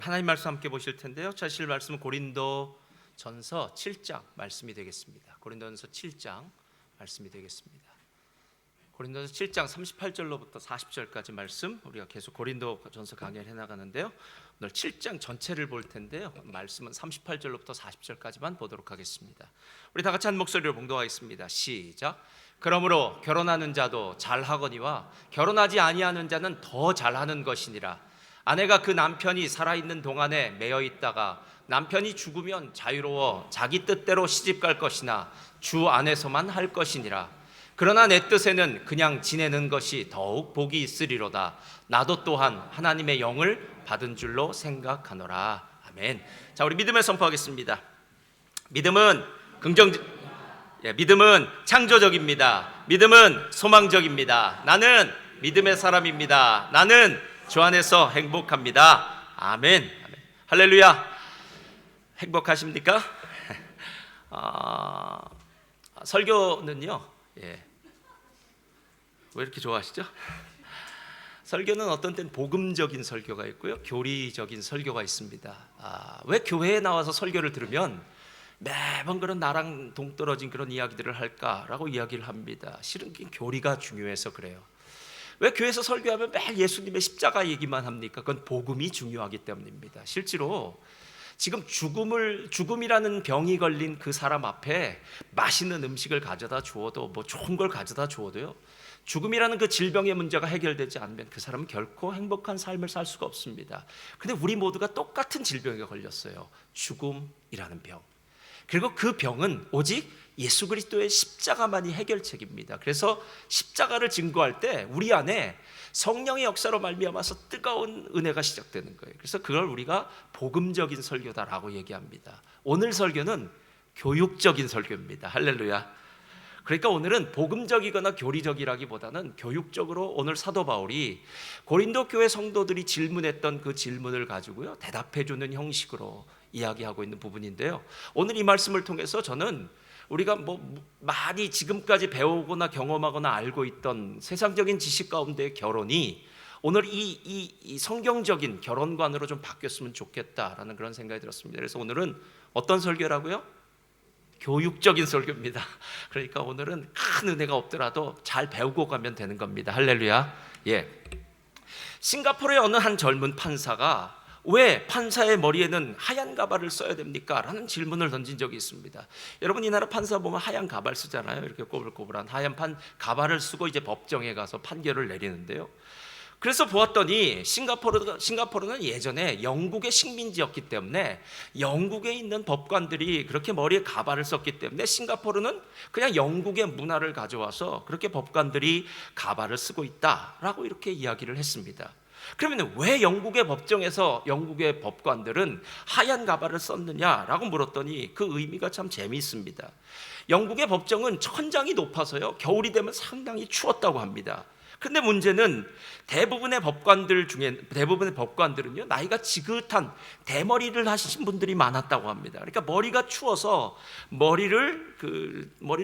하나님 말씀 함께 보실 텐데요. 자실 말씀은 고린도전서 7장 말씀이 되겠습니다. 고린도전서 7장 말씀이 되겠습니다. 고린도전서 7장 38절로부터 40절까지 말씀, 우리가 계속 고린도전서 강의를 해나가는데요. 오늘 7장 전체를 볼 텐데요. 말씀은 38절로부터 40절까지만 보도록 하겠습니다. 우리 다 같이 한 목소리로 봉독하겠습니다. 시작. 그러므로 결혼하는 자도 잘하거니와 결혼하지 아니하는 자는 더 잘하는 것이니라. 아내가 그 남편이 살아있는 동안에 매여 있다가 남편이 죽으면 자유로워 자기 뜻대로 시집갈 것이나 주 안에서만 할 것이니라. 그러나 내 뜻에는 그냥 지내는 것이 더욱 복이 있으리로다. 나도 또한 하나님의 영을 받은 줄로 생각하노라. 아멘. 자, 우리 믿음을 선포하겠습니다. 믿음은 믿음은 창조적입니다. 믿음은 소망적입니다. 나는 믿음의 사람입니다. 나는 주 안에서 행복합니다. 아멘. 아멘. 할렐루야. 행복하십니까? 설교는요. 왜 이렇게 좋아하시죠? 설교는 어떤 때는 복음적인 설교가 있고요, 교리적인 설교가 있습니다. 왜 교회에 나와서 설교를 들으면 매번 그런 나랑 동떨어진 그런 이야기들을 할까라고 이야기를 합니다. 실은 교리가 중요해서 그래요. 왜 교회에서 설교하면 매일 예수님의 십자가 얘기만 합니까? 그건 복음이 중요하기 때문입니다. 실제로 지금 죽음이라는 병이 걸린 그 사람 앞에 맛있는 음식을 가져다 주어도, 뭐 좋은 걸 가져다 주어도요, 죽음이라는 그 질병의 문제가 해결되지 않으면 그 사람은 결코 행복한 삶을 살 수가 없습니다. 근데 우리 모두가 똑같은 질병에 걸렸어요. 죽음이라는 병. 그리고 그 병은 오직 예수 그리스도의 십자가만이 해결책입니다. 그래서 십자가를 증거할 때 우리 안에 성령의 역사로 말미암아서 뜨거운 은혜가 시작되는 거예요. 그래서 그걸 우리가 복음적인 설교다라고 얘기합니다. 오늘 설교는 교육적인 설교입니다. 할렐루야. 그러니까 오늘은 복음적이거나 교리적이라기보다는 교육적으로 오늘 사도 바울이 고린도 교회 성도들이 질문했던 그 질문을 가지고요, 대답해주는 형식으로 이야기하고 있는 부분인데요. 오늘 이 말씀을 통해서 저는 우리가 많이 지금까지 배우거나 경험하거나 알고 있던 세상적인 지식 가운데 결혼이 오늘 이 성경적인 결혼관으로 좀 바뀌었으면 좋겠다라는 그런 생각이 들었습니다. 그래서 오늘은 어떤 설교라고요? 교육적인 설교입니다. 그러니까 오늘은 큰 은혜가 없더라도 잘 배우고 가면 되는 겁니다. 할렐루야. 싱가포르의 어느 한 젊은 판사가 왜 판사의 머리에는 하얀 가발을 써야 됩니까? 라는 질문을 던진 적이 있습니다. 여러분, 이 나라 판사 보면 하얀 가발 쓰잖아요. 이렇게 꼬불꼬불한 하얀 가발을 쓰고 이제 법정에 가서 판결을 내리는데요. 그래서 보았더니 싱가포르는 예전에 영국의 식민지였기 때문에 영국에 있는 법관들이 그렇게 머리에 가발을 썼기 때문에 싱가포르는 그냥 영국의 문화를 가져와서 그렇게 법관들이 가발을 쓰고 있다라고 이렇게 이야기를 했습니다. 그러면 왜 영국의 법정에서 영국의 법관들은 하얀 가발을 썼느냐라고 물었더니 그 의미가 참 재미있습니다. 영국의 법정은 천장이 높아서요, 겨울이 되면 상당히 추웠다고 합니다. 근데 문제는 대부분의 법관들은요, 나이가 지긋한 대머리를 하신 분들이 많았다고 합니다. 그러니까 머리가 추워서 머리를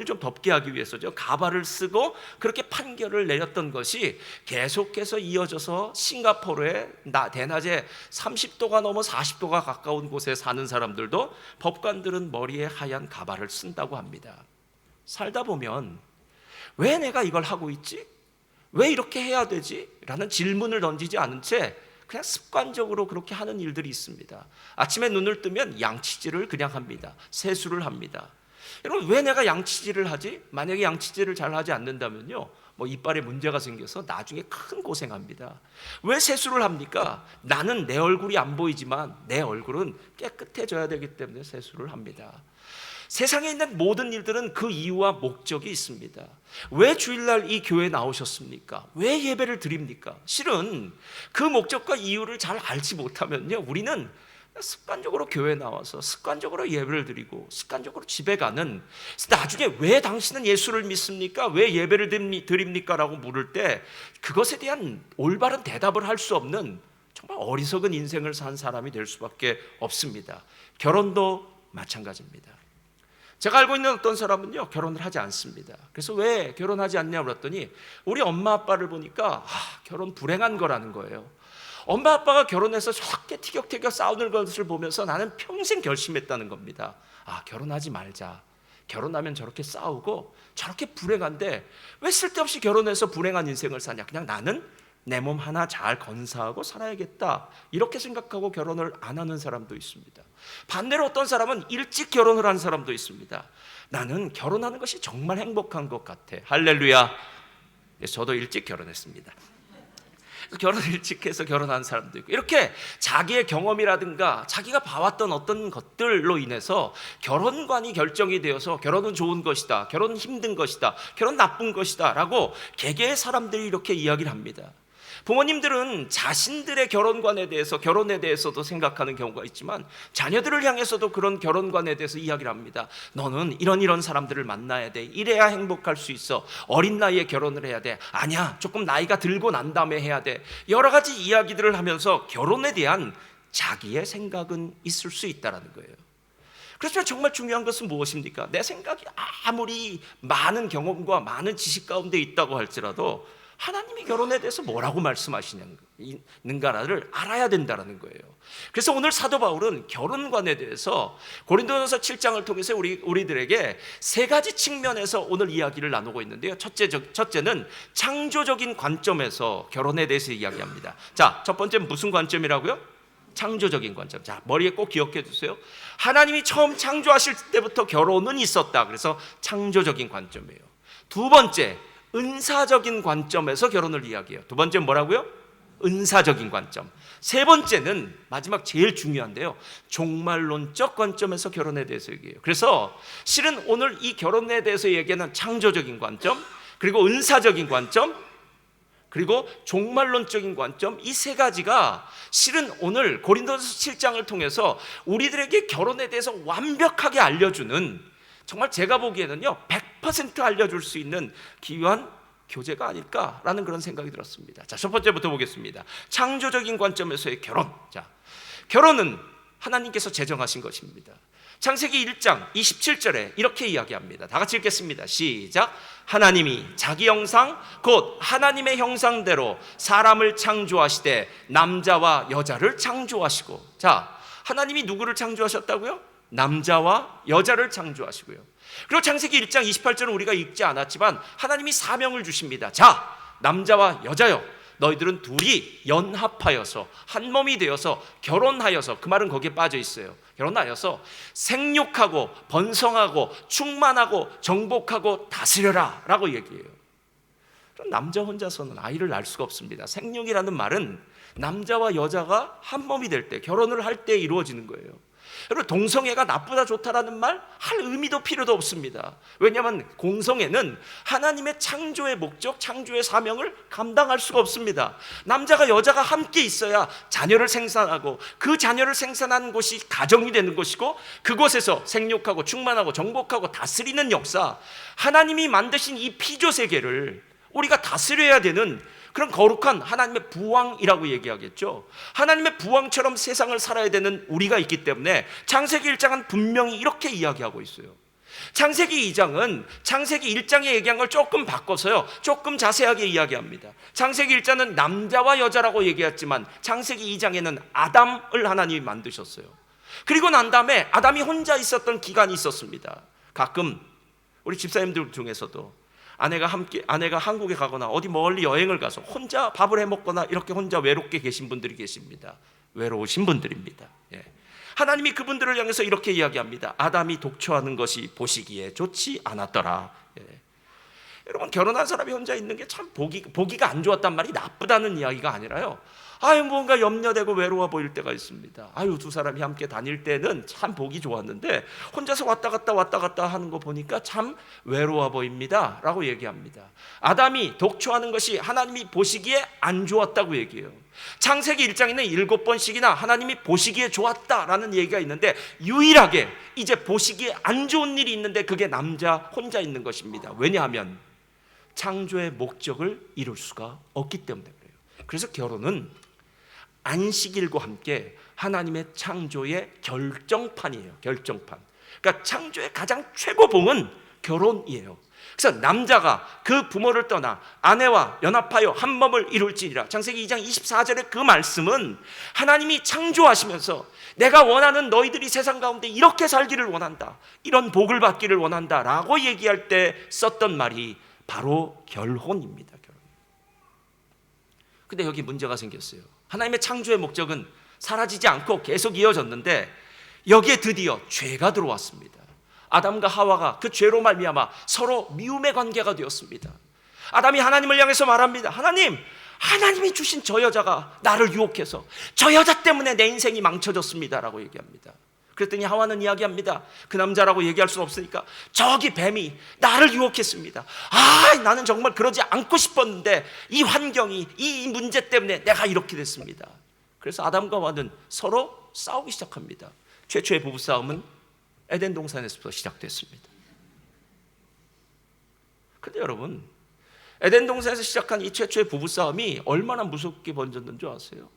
좀 덮게 하기 위해서죠, 가발을 쓰고 그렇게 판결을 내렸던 것이 계속해서 이어져서 싱가포르의 대낮에 30도가 넘어 40도가 가까운 곳에 사는 사람들도 법관들은 머리에 하얀 가발을 쓴다고 합니다. 살다 보면 왜 내가 이걸 하고 있지? 왜 이렇게 해야 되지? 라는 질문을 던지지 않은 채 그냥 습관적으로 그렇게 하는 일들이 있습니다. 아침에 눈을 뜨면 양치질을 그냥 합니다. 세수를 합니다. 여러분, 왜 내가 양치질을 하지? 만약에 양치질을 잘 하지 않는다면요, 이빨에 문제가 생겨서 나중에 큰 고생합니다. 왜 세수를 합니까? 나는 내 얼굴이 안 보이지만 내 얼굴은 깨끗해져야 되기 때문에 세수를 합니다. 세상에 있는 모든 일들은 그 이유와 목적이 있습니다. 왜 주일날 이 교회에 나오셨습니까? 왜 예배를 드립니까? 실은 그 목적과 이유를 잘 알지 못하면요, 우리는 습관적으로 교회에 나와서 습관적으로 예배를 드리고 습관적으로 집에 가는, 나중에 왜 당신은 예수를 믿습니까? 왜 예배를 드립니까? 라고 물을 때 그것에 대한 올바른 대답을 할 수 없는 정말 어리석은 인생을 산 사람이 될 수밖에 없습니다. 결혼도 마찬가지입니다. 제가 알고 있는 어떤 사람은요, 결혼을 하지 않습니다. 그래서 왜 결혼하지 않냐고 그랬더니 우리 엄마 아빠를 보니까 결혼 불행한 거라는 거예요. 엄마 아빠가 결혼해서 저렇게 티격태격 싸우는 것을 보면서 나는 평생 결심했다는 겁니다. 아, 결혼하지 말자. 결혼하면 저렇게 싸우고 저렇게 불행한데 왜 쓸데없이 결혼해서 불행한 인생을 사냐. 그냥 나는 내 몸 하나 잘 건사하고 살아야겠다, 이렇게 생각하고 결혼을 안 하는 사람도 있습니다. 반대로 어떤 사람은 일찍 결혼을 한 사람도 있습니다. 나는 결혼하는 것이 정말 행복한 것 같아. 할렐루야. 저도 일찍 결혼했습니다. 결혼 일찍 해서 결혼한 사람도 있고, 이렇게 자기의 경험이라든가 자기가 봐왔던 어떤 것들로 인해서 결혼관이 결정이 되어서 결혼은 좋은 것이다, 결혼은 힘든 것이다, 결혼 나쁜 것이다 라고 개개의 사람들이 이렇게 이야기를 합니다. 부모님들은 자신들의 결혼관에 대해서, 결혼에 대해서도 생각하는 경우가 있지만 자녀들을 향해서도 그런 결혼관에 대해서 이야기를 합니다. 너는 이런 사람들을 만나야 돼. 이래야 행복할 수 있어. 어린 나이에 결혼을 해야 돼. 아니야, 조금 나이가 들고 난 다음에 해야 돼. 여러 가지 이야기들을 하면서 결혼에 대한 자기의 생각은 있을 수 있다는 거예요. 그렇지만 정말 중요한 것은 무엇입니까? 내 생각이 아무리 많은 경험과 많은 지식 가운데 있다고 할지라도 하나님이 결혼에 대해서 뭐라고 말씀하시는가를 알아야 된다는 거예요. 그래서 오늘 사도 바울은 결혼관에 대해서 고린도전서 7장을 통해서 우리들에게 세 가지 측면에서 오늘 이야기를 나누고 있는데요. 첫째는 창조적인 관점에서 결혼에 대해서 이야기합니다. 자, 첫 번째는 무슨 관점이라고요? 창조적인 관점. 자, 머리에 꼭 기억해 두세요. 하나님이 처음 창조하실 때부터 결혼은 있었다. 그래서 창조적인 관점이에요. 두 번째, 은사적인 관점에서 결혼을 이야기해요. 두 번째는 뭐라고요? 은사적인 관점. 세 번째는 마지막 제일 중요한데요, 종말론적 관점에서 결혼에 대해서 얘기해요. 그래서 실은 오늘 이 결혼에 대해서 얘기하는 창조적인 관점, 그리고 은사적인 관점, 그리고 종말론적인 관점, 이 세 가지가 실은 오늘 고린도전서 7장을 통해서 우리들에게 결혼에 대해서 완벽하게 알려주는, 정말 제가 보기에는요 100% 알려줄 수 있는 귀한 교재가 아닐까라는 그런 생각이 들었습니다. 자, 첫 번째부터 보겠습니다. 창조적인 관점에서의 결혼. 자, 결혼은 하나님께서 제정하신 것입니다. 창세기 1장 27절에 이렇게 이야기합니다. 다 같이 읽겠습니다. 시작. 하나님이 자기 형상 곧 하나님의 형상대로 사람을 창조하시되 남자와 여자를 창조하시고. 자, 하나님이 누구를 창조하셨다고요? 남자와 여자를 창조하시고요. 그리고 창세기 1장 28절은 우리가 읽지 않았지만 하나님이 사명을 주십니다. 자, 남자와 여자여, 너희들은 둘이 연합하여서 한 몸이 되어서 결혼하여서, 그 말은 거기에 빠져 있어요. 결혼하여서 생육하고 번성하고 충만하고 정복하고 다스려라 라고 얘기해요. 남자 혼자서는 아이를 낳을 수가 없습니다. 생육이라는 말은 남자와 여자가 한 몸이 될 때, 결혼을 할 때 이루어지는 거예요. 여러분, 동성애가 나쁘다 좋다라는 말 할 의미도 필요도 없습니다. 왜냐하면 공성애는 하나님의 창조의 목적, 창조의 사명을 감당할 수가 없습니다. 남자가 여자가 함께 있어야 자녀를 생산하고, 그 자녀를 생산하는 곳이 가정이 되는 것이고, 그곳에서 생육하고 충만하고 정복하고 다스리는 역사, 하나님이 만드신 이 피조 세계를 우리가 다스려야 되는 그런 거룩한 하나님의 부왕이라고 얘기하겠죠. 하나님의 부왕처럼 세상을 살아야 되는 우리가 있기 때문에 창세기 1장은 분명히 이렇게 이야기하고 있어요. 창세기 2장은 창세기 1장에 얘기한 걸 조금 바꿔서요, 조금 자세하게 이야기합니다. 창세기 1장은 남자와 여자라고 얘기했지만 창세기 2장에는 아담을 하나님이 만드셨어요. 그리고 난 다음에 아담이 혼자 있었던 기간이 있었습니다. 가끔 우리 집사님들 중에서도 아내가 한국에 가거나 어디 멀리 여행을 가서 혼자 밥을 해 먹거나 이렇게 혼자 외롭게 계신 분들이 계십니다. 외로우신 분들입니다. 예. 하나님이 그분들을 향해서 이렇게 이야기합니다. 아담이 독초하는 것이 보시기에 좋지 않았더라. 예. 여러분, 결혼한 사람이 혼자 있는 게 참 보기가 안 좋았단 말이 나쁘다는 이야기가 아니라요, 뭔가 염려되고 외로워 보일 때가 있습니다. 두 사람이 함께 다닐 때는 참 보기 좋았는데 혼자서 왔다 갔다 하는 거 보니까 참 외로워 보입니다 라고 얘기합니다. 아담이 독초하는 것이 하나님이 보시기에 안 좋았다고 얘기해요. 창세기 1장에는 7번씩이나 하나님이 보시기에 좋았다라는 얘기가 있는데, 유일하게 이제 보시기에 안 좋은 일이 있는데 그게 남자 혼자 있는 것입니다. 왜냐하면 창조의 목적을 이룰 수가 없기 때문에 그래요. 그래서 결혼은 안식일과 함께 하나님의 창조의 결정판이에요. 결정판. 그러니까 창조의 가장 최고봉은 결혼이에요. 그래서 남자가 그 부모를 떠나 아내와 연합하여 한 몸을 이룰지니라. 창세기 2장 24절의 그 말씀은 하나님이 창조하시면서 내가 원하는 너희들이 세상 가운데 이렇게 살기를 원한다, 이런 복을 받기를 원한다 라고 얘기할 때 썼던 말이 바로 결혼입니다. 결혼. 근데 여기 문제가 생겼어요. 하나님의 창조의 목적은 사라지지 않고 계속 이어졌는데 여기에 드디어 죄가 들어왔습니다. 아담과 하와가 그 죄로 말미암아 서로 미움의 관계가 되었습니다. 아담이 하나님을 향해서 말합니다. 하나님이 주신 저 여자가 나를 유혹해서 저 여자 때문에 내 인생이 망쳐졌습니다 라고 얘기합니다. 그랬더니 하와는 이야기합니다. 그 남자라고 얘기할 수는 없으니까 저기 뱀이 나를 유혹했습니다. 나는 정말 그러지 않고 싶었는데 이 환경이, 이 문제 때문에 내가 이렇게 됐습니다. 그래서 아담과 하와는 서로 싸우기 시작합니다. 최초의 부부싸움은 에덴 동산에서부터 시작됐습니다. 그런데 여러분, 에덴 동산에서 시작한 이 최초의 부부싸움이 얼마나 무섭게 번졌는 줄 아세요?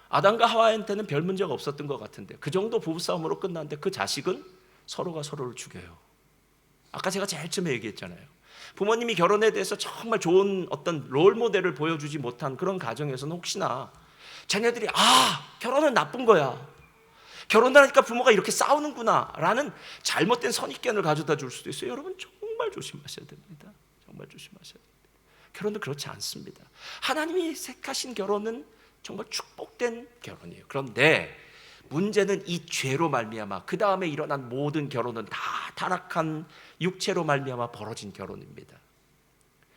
아담과 하와한테는 별 문제가 없었던 것 같은데 그 정도 부부싸움으로 끝났는데 그 자식은 서로가 서로를 죽여요. 아까 제가 제일 처음에 얘기했잖아요. 부모님이 결혼에 대해서 정말 좋은 어떤 롤 모델을 보여주지 못한 그런 가정에서는 혹시나 자녀들이 결혼은 나쁜 거야, 결혼을 하니까 부모가 이렇게 싸우는구나 라는 잘못된 선입견을 가져다 줄 수도 있어요. 여러분 정말 조심하셔야 됩니다. 정말 조심하셔야 됩니다. 결혼은 그렇지 않습니다. 하나님이 택하신 결혼은 정말 축복된 결혼이에요. 그런데 문제는 이 죄로 말미암아 그 다음에 일어난 모든 결혼은 다 타락한 육체로 말미암아 벌어진 결혼입니다.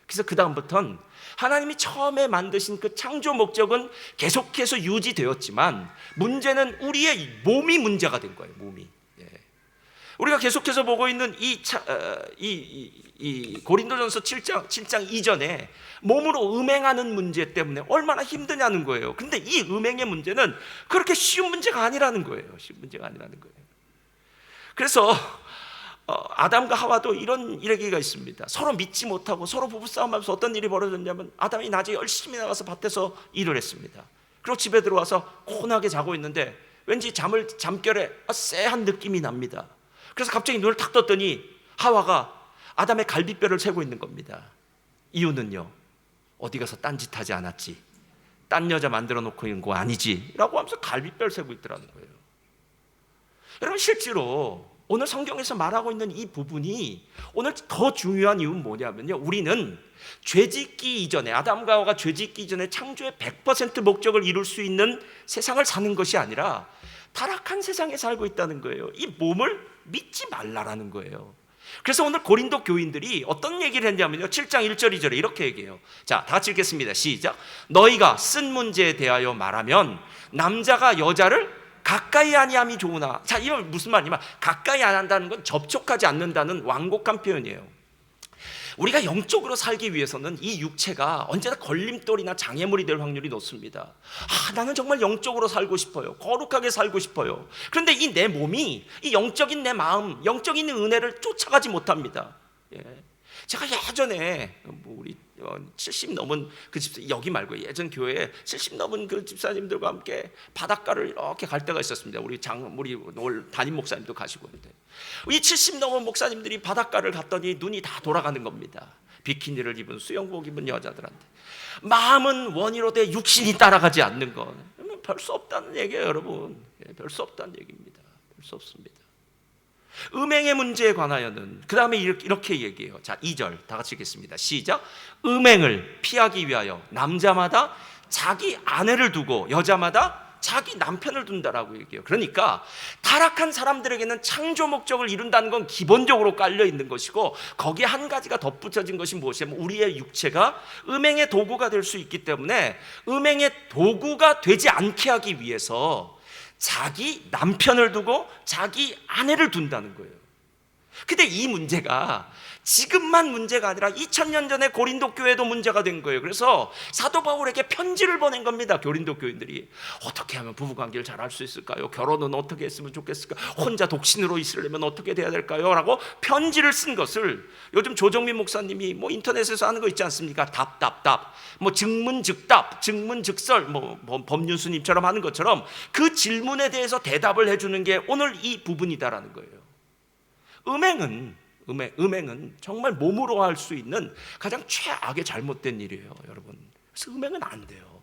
그래서 그 다음부터는 하나님이 처음에 만드신 그 창조 목적은 계속해서 유지되었지만 문제는 우리의 몸이 문제가 된 거예요. 몸이. 우리가 계속해서 보고 있는 이 고린도전서 7장 이전에 몸으로 음행하는 문제 때문에 얼마나 힘드냐는 거예요. 근데 이 음행의 문제는 그렇게 쉬운 문제가 아니라는 거예요. 쉬운 문제가 아니라는 거예요. 그래서 아담과 하와도 이런 얘기가 있습니다. 서로 믿지 못하고 서로 부부싸움하면서 어떤 일이 벌어졌냐면 아담이 낮에 열심히 나가서 밭에서 일을 했습니다. 그리고 집에 들어와서 고운하게 자고 있는데 왠지 잠결에 쎄한 느낌이 납니다. 그래서 갑자기 눈을 탁 떴더니 하와가 아담의 갈비뼈를 세고 있는 겁니다. 이유는요, 어디 가서 딴짓하지 않았지, 딴 여자 만들어 놓고 있는 거 아니지 라고 하면서 갈비뼈를 세고 있더라는 거예요. 여러분 실제로 오늘 성경에서 말하고 있는 이 부분이 오늘 더 중요한 이유는 뭐냐면요, 우리는 죄짓기 이전에, 아담과 하와가 죄짓기 이전에 창조의 100% 목적을 이룰 수 있는 세상을 사는 것이 아니라 타락한 세상에 살고 있다는 거예요. 이 몸을 믿지 말라라는 거예요. 그래서 오늘 고린도 교인들이 어떤 얘기를 했냐면요, 7장 1절 2절에 이렇게 얘기해요. 자, 다 같이 읽겠습니다. 시작. 너희가 쓴 문제에 대하여 말하면 남자가 여자를 가까이 아니함이 좋으나. 자, 이건 무슨 말이냐면 가까이 안 한다는 건 접촉하지 않는다는 완곡한 표현이에요. 우리가 영적으로 살기 위해서는 이 육체가 언제나 걸림돌이나 장애물이 될 확률이 높습니다. 나는 정말 영적으로 살고 싶어요. 거룩하게 살고 싶어요. 그런데 이 내 몸이, 이 영적인 내 마음, 영적인 은혜를 쫓아가지 못합니다. 제가 예전에 우리 70 넘은 그 집사, 여기 말고 예전 교회에 70 넘은 그 집사님들과 함께 바닷가를 이렇게 갈 때가 있었습니다. 우리 담임 목사님도 가시고 있는데 이 70 넘은 목사님들이 바닷가를 갔더니 눈이 다 돌아가는 겁니다. 비키니를 입은, 수영복 입은 여자들한테. 마음은 원이로되 육신이 따라가지 않는 것, 별 수 없다는 얘기예요. 여러분, 별 수 없다는 얘기입니다. 별 수 없습니다. 음행의 문제에 관하여는 그 다음에 이렇게 얘기해요. 자, 2절 다 같이 읽겠습니다. 시작. 음행을 피하기 위하여 남자마다 자기 아내를 두고 여자마다 자기 남편을 둔다라고 얘기해요. 그러니까 타락한 사람들에게는 창조 목적을 이룬다는 건 기본적으로 깔려 있는 것이고, 거기에 한 가지가 덧붙여진 것이 무엇이냐면 우리의 육체가 음행의 도구가 될 수 있기 때문에 음행의 도구가 되지 않게 하기 위해서 자기 남편을 두고 자기 아내를 둔다는 거예요. 근데 이 문제가 지금만 문제가 아니라 2000년 전에 고린도 교회도 문제가 된 거예요. 그래서 사도 바울에게 편지를 보낸 겁니다. 고린도 교인들이 어떻게 하면 부부관계를 잘 할 수 있을까요? 결혼은 어떻게 했으면 좋겠을까? 혼자 독신으로 있으려면 어떻게 돼야 될까요? 라고 편지를 쓴 것을 요즘 조정민 목사님이 인터넷에서 하는 거 있지 않습니까? 답 증문즉답, 증문즉설, 법륜스님처럼 하는 것처럼 그 질문에 대해서 대답을 해주는 게 오늘 이 부분이다라는 거예요. 음행은 음행은 정말 몸으로 할 수 있는 가장 최악의 잘못된 일이에요, 여러분. 그래서 음행은 안 돼요.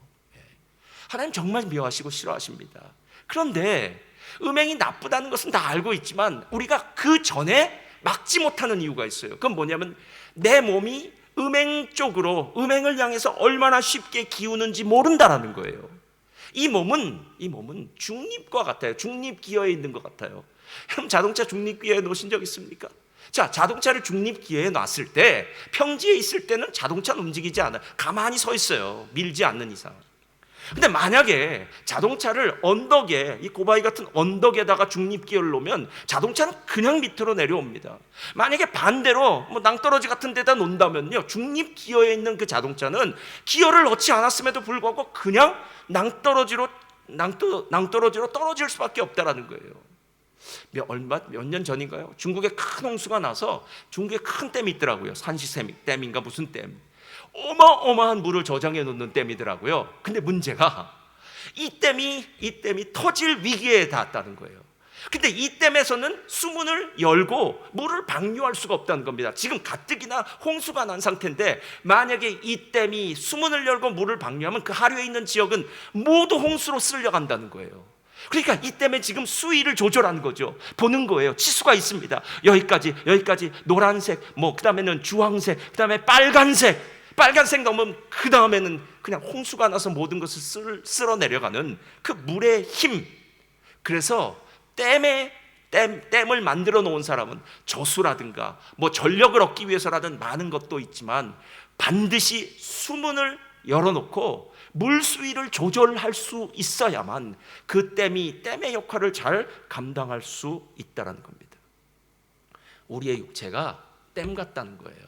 하나님 정말 미워하시고 싫어하십니다. 그런데 음행이 나쁘다는 것은 다 알고 있지만 우리가 그 전에 막지 못하는 이유가 있어요. 그건 뭐냐면 내 몸이 음행 쪽으로, 음행을 향해서 얼마나 쉽게 기우는지 모른다라는 거예요. 이 몸은 중립과 같아요. 중립기어에 있는 것 같아요. 여러분, 자동차 중립기어에 놓으신 적 있습니까? 자, 자동차를 중립기어에 놨을 때 평지에 있을 때는 자동차는 움직이지 않아요. 가만히 서 있어요, 밀지 않는 이상. 근데 만약에 자동차를 언덕에, 이 고바위 같은 언덕에다가 중립기어를 놓으면 자동차는 그냥 밑으로 내려옵니다. 만약에 반대로 뭐 낭떠러지 같은 데다 놓는다면요, 중립기어에 있는 그 자동차는 기어를 넣지 않았음에도 불구하고 그냥 낭떠러지로 떨어질 수밖에 없다라는 거예요. 몇 년 전인가요? 중국에 큰 홍수가 나서 중국에 큰 댐이 있더라고요. 산시댐인가 무슨 댐. 어마어마한 물을 저장해 놓는 댐이더라고요. 근데 문제가 이 댐이 터질 위기에 닿았다는 거예요. 근데 이 댐에서는 수문을 열고 물을 방류할 수가 없다는 겁니다. 지금 가뜩이나 홍수가 난 상태인데 만약에 이 댐이 수문을 열고 물을 방류하면 그 하류에 있는 지역은 모두 홍수로 쓸려간다는 거예요. 그러니까 이 댐에 지금 수위를 조절하는 거죠. 보는 거예요. 치수가 있습니다. 여기까지 노란색, 그다음에는 주황색, 그다음에 빨간색 넘으면 그 다음에는 그냥 홍수가 나서 모든 것을 쓸어 내려가는 그 물의 힘. 그래서 댐을 만들어 놓은 사람은 저수라든가 전력을 얻기 위해서라든 많은 것도 있지만 반드시 수문을 열어놓고 물 수위를 조절할 수 있어야만 그 댐의 역할을 잘 감당할 수 있다는 겁니다. 우리의 육체가 댐 같다는 거예요.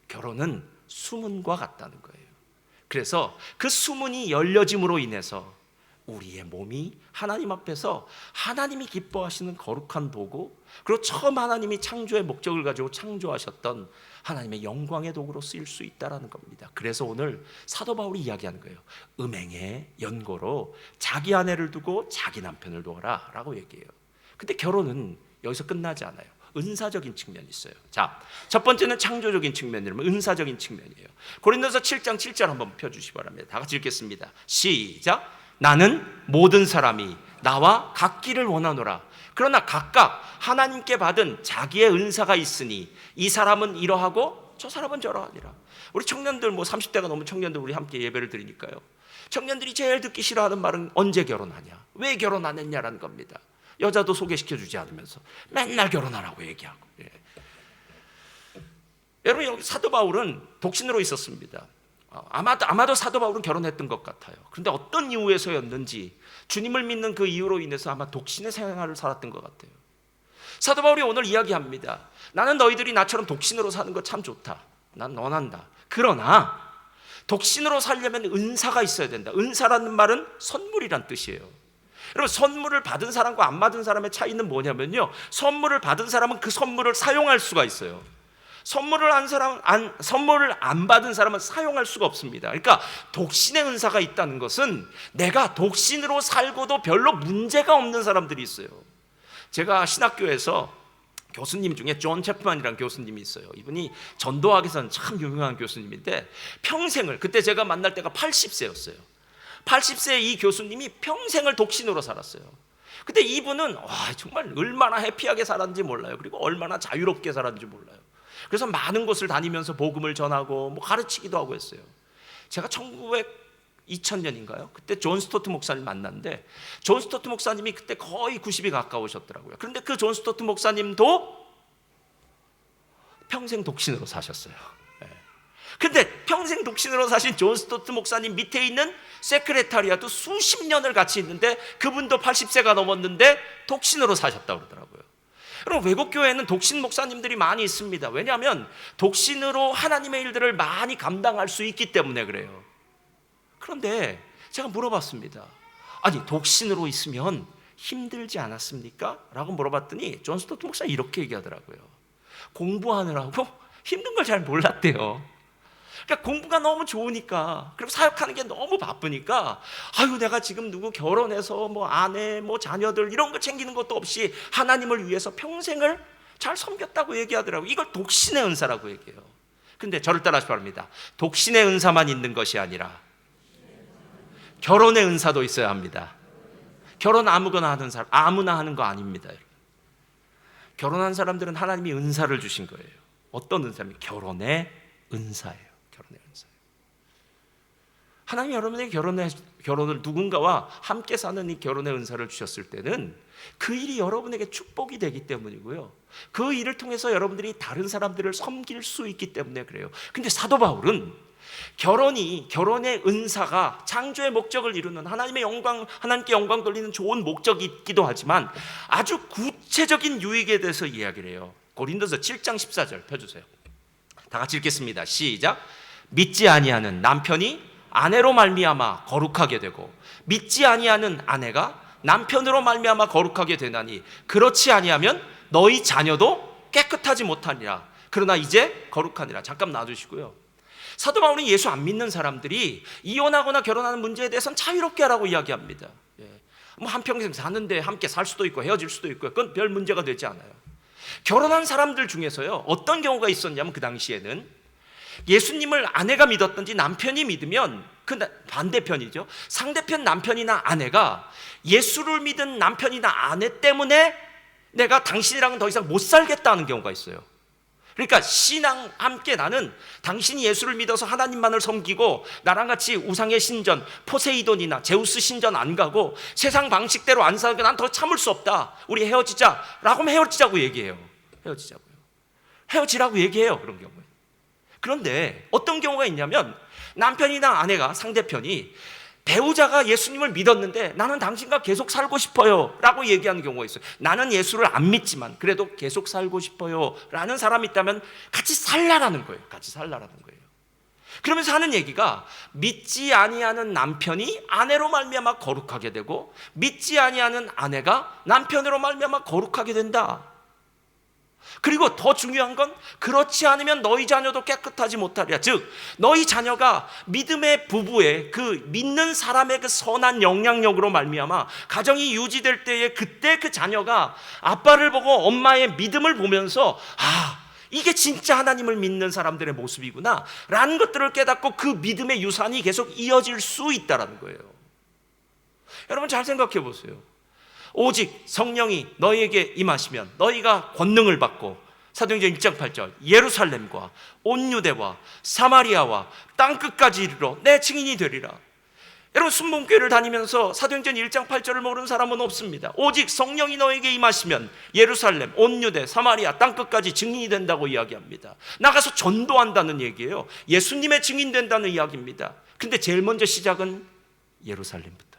결혼은 수문과 같다는 거예요. 그래서 그 수문이 열려짐으로 인해서 우리의 몸이 하나님 앞에서 하나님이 기뻐하시는 거룩한 도구, 그리고 처음 하나님이 창조의 목적을 가지고 창조하셨던 하나님의 영광의 도구로 쓰일 수 있다는 겁니다. 그래서 오늘 사도 바울이 이야기하는 거예요. 음행의 연고로 자기 아내를 두고 자기 남편을 놓아라 라고 얘기해요. 근데 결혼은 여기서 끝나지 않아요. 은사적인 측면이 있어요. 자, 첫 번째는 창조적인 측면이라면 은사적인 측면이에요. 고린도서 7장 7절 한번 펴주시기 바랍니다. 다 같이 읽겠습니다. 시작. 나는 모든 사람이 나와 같기를 원하노라. 그러나 각각 하나님께 받은 자기의 은사가 있으니 이 사람은 이러하고 저 사람은 저러하니라. 우리 청년들 30대가 넘은 청년들 우리 함께 예배를 드리니까요. 청년들이 제일 듣기 싫어하는 말은 언제 결혼하냐, 왜 결혼 안 했냐라는 겁니다. 여자도 소개시켜주지 않으면서 맨날 결혼하라고 얘기하고. 여러분, 여기 사도 바울은 독신으로 있었습니다. 아마도 사도 바울은 결혼했던 것 같아요. 그런데 어떤 이유에서였는지 주님을 믿는 그 이유로 인해서 아마 독신의 생활을 살았던 것 같아요. 사도 바울이 오늘 이야기합니다. 나는 너희들이 나처럼 독신으로 사는 거 참 좋다. 난 원한다. 그러나 독신으로 살려면 은사가 있어야 된다. 은사라는 말은 선물이란 뜻이에요. 여러분, 선물을 받은 사람과 안 받은 사람의 차이는 뭐냐면요, 선물을 받은 사람은 그 선물을 사용할 수가 있어요. 선물을 안 받은 사람은 사용할 수가 없습니다. 그러니까 독신의 은사가 있다는 것은 내가 독신으로 살고도 별로 문제가 없는 사람들이 있어요. 제가 신학교에서 교수님 중에 존 채프만이라는 교수님이 있어요. 이분이 전도학에서는 참 유명한 교수님인데 평생을, 그때 제가 만날 때가 80세였어요. 80세의 이 교수님이 평생을 독신으로 살았어요. 근데 이분은 정말 얼마나 해피하게 살았는지 몰라요. 그리고 얼마나 자유롭게 살았는지 몰라요. 그래서 많은 곳을 다니면서 복음을 전하고 가르치기도 하고 했어요. 제가 2000년인가요? 그때 존 스토트 목사님 만났는데 존 스토트 목사님이 그때 거의 90이 가까우셨더라고요. 그런데 그 존 스토트 목사님도 평생 독신으로 사셨어요. 근데 평생 독신으로 사신 존 스토트 목사님 밑에 있는 세크레타리아도 수십 년을 같이 있는데 그분도 80세가 넘었는데 독신으로 사셨다고 그러더라고요. 여러분, 외국 교회에는 독신 목사님들이 많이 있습니다. 왜냐하면 독신으로 하나님의 일들을 많이 감당할 수 있기 때문에 그래요. 그런데 제가 물어봤습니다. 아니, 독신으로 있으면 힘들지 않았습니까? 라고 물어봤더니 존 스토트 목사가 이렇게 얘기하더라고요. 공부하느라고 힘든 걸 잘 몰랐대요. 그러니까 공부가 너무 좋으니까, 그리고 사역하는 게 너무 바쁘니까 내가 지금 누구 결혼해서 아내 자녀들 이런 거 챙기는 것도 없이 하나님을 위해서 평생을 잘 섬겼다고 얘기하더라고요. 이걸 독신의 은사라고 얘기해요. 근데 저를 따라하시기 바랍니다. 독신의 은사만 있는 것이 아니라 결혼의 은사도 있어야 합니다. 결혼 아무거나 하는 사람, 아무나 하는 거 아닙니다. 결혼한 사람들은 하나님이 은사를 주신 거예요. 어떤 은사입니까? 결혼의 은사예요. 결혼의 은사. 하나님이 여러분에게 결혼을 누군가와 함께 사는 이 결혼의 은사를 주셨을 때는 그 일이 여러분에게 축복이 되기 때문이고요. 그 일을 통해서 여러분들이 다른 사람들을 섬길 수 있기 때문에 그래요. 근데 사도 바울은 결혼의 은사가 창조의 목적을 이루는 하나님께 영광 돌리는 좋은 목적이 있기도 하지만 아주 구체적인 유익에 대해서 이야기를 해요. 고린도서 7장 14절 펴주세요. 다 같이 읽겠습니다. 시작. 믿지 아니하는 남편이 아내로 말미암아 거룩하게 되고 믿지 아니하는 아내가 남편으로 말미암아 거룩하게 되나니 그렇지 아니하면 너희 자녀도 깨끗하지 못하니라. 그러나 이제 거룩하니라. 잠깐 놔두시고요. 사도 바울은 예수 안 믿는 사람들이 이혼하거나 결혼하는 문제에 대해서는 자유롭게 하라고 이야기합니다. 뭐 한평생 사는데 함께 살 수도 있고 헤어질 수도 있고 그건 별 문제가 되지 않아요. 결혼한 사람들 중에서요, 어떤 경우가 있었냐면 그 당시에는 예수님을 아내가 믿었든지 남편이 믿으면 그 반대편이죠. 상대편 남편이나 아내가 예수를 믿은 남편이나 아내 때문에 내가 당신이랑은 더 이상 못 살겠다는 경우가 있어요. 그러니까 신앙 함께 나는 당신이 예수를 믿어서 하나님만을 섬기고 나랑 같이 우상의 신전 포세이돈이나 제우스 신전 안 가고 세상 방식대로 안 살고 난 더 참을 수 없다. 우리 헤어지자라고 하면 헤어지자고 얘기해요. 헤어지라고 얘기해요. 그런 경우에. 그런데 어떤 경우가 있냐면 남편이나 아내가 상대편이 배우자가 예수님을 믿었는데 나는 당신과 계속 살고 싶어요 라고 얘기하는 경우가 있어요. 나는 예수를 안 믿지만 그래도 계속 살고 싶어요 라는 사람이 있다면 같이 살라라는 거예요. 같이 살라라는 거예요. 그러면서 하는 얘기가 믿지 아니하는 남편이 아내로 말미암아 거룩하게 되고 믿지 아니하는 아내가 남편으로 말미암아 거룩하게 된다. 그리고 더 중요한 건 그렇지 않으면 너희 자녀도 깨끗하지 못하리라. 즉 너희 자녀가 믿음의 부부의 그 믿는 사람의 그 선한 영향력으로 말미암아 가정이 유지될 때에 그때 그 자녀가 아빠를 보고 엄마의 믿음을 보면서 이게 진짜 하나님을 믿는 사람들의 모습이구나 라는 것들을 깨닫고 그 믿음의 유산이 계속 이어질 수 있다는 거예요. 여러분 잘 생각해 보세요. 오직 성령이 너희에게 임하시면 너희가 권능을 받고 사도행전 1장 8절 예루살렘과 온 유대와 사마리아와 땅끝까지 이르러 내 증인이 되리라. 여러분 순복음교회를 다니면서 사도행전 1장 8절을 모르는 사람은 없습니다. 오직 성령이 너에게 임하시면 예루살렘, 온 유대, 사마리아 땅끝까지 증인이 된다고 이야기합니다. 나가서 전도한다는 얘기예요. 예수님의 증인 된다는 이야기입니다. 근데 제일 먼저 시작은 예루살렘부터.